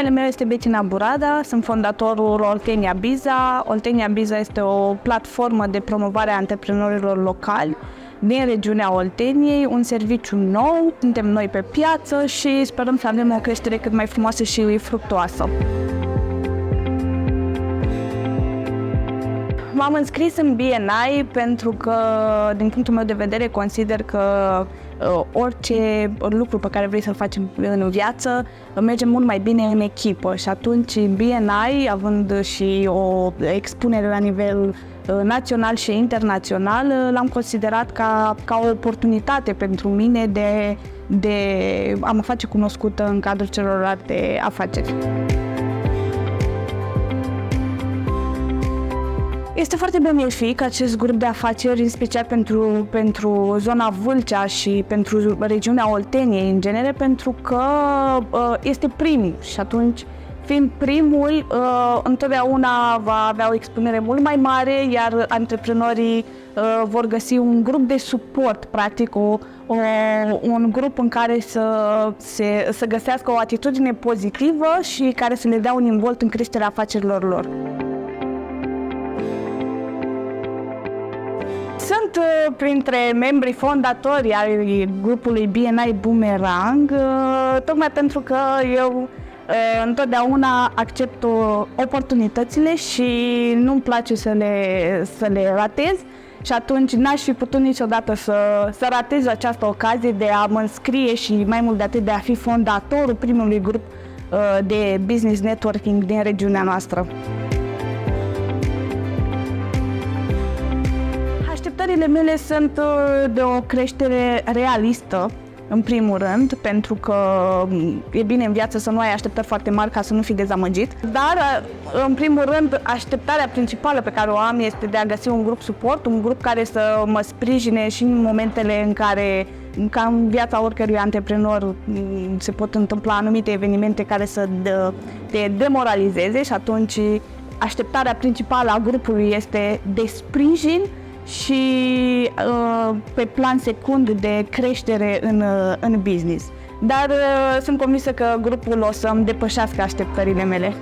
Numele meu este Bettina Burada, sunt fondatorul Oltenia Biza. Oltenia Biza este o platformă de promovare a antreprenorilor locali din regiunea Olteniei, un serviciu nou, suntem noi pe piață și sperăm să avem o creștere cât mai frumoasă și fructuoasă. M-am înscris în BNI pentru că, din punctul meu de vedere, consider că orice lucru pe care vrei să-l faci în viață merge mult mai bine în echipă și atunci BNI, având și o expunere la nivel național și internațional, l-am considerat ca o oportunitate pentru mine de a mă face cunoscută în cadrul celorlalte afaceri. Este foarte benefic acest grup de afaceri, în special pentru zona Vâlcea și pentru regiunea Olteniei în genere, pentru că este primul și atunci, fiind primul, întotdeauna va avea o expunere mult mai mare, iar antreprenorii vor găsi un grup de suport, practic un grup în care să găsească o atitudine pozitivă și care să le dea un involt în creșterea afacerilor lor. Sunt printre membrii fondatori ai grupului BNI Boomerang, tocmai pentru că eu întotdeauna accept oportunitățile și nu-mi place să le ratez și atunci n-aș fi putut niciodată să ratez această ocazie de a mă înscrie și mai mult de atât de a fi fondatorul primului grup de business networking din regiunea noastră. Așteptările mele sunt de o creștere realistă, în primul rând, pentru că e bine în viață să nu ai așteptări foarte mari ca să nu fii dezamăgit. Dar, în primul rând, așteptarea principală pe care o am este de a găsi un grup suport, un grup care să mă sprijine și în momentele în care, ca în viața oricărui antreprenor, se pot întâmpla anumite evenimente care să te demoralizeze și atunci așteptarea principală a grupului este de sprijin și pe plan secund de creștere în business. Dar sunt convinsă că grupul o să-mi depășească așteptările mele.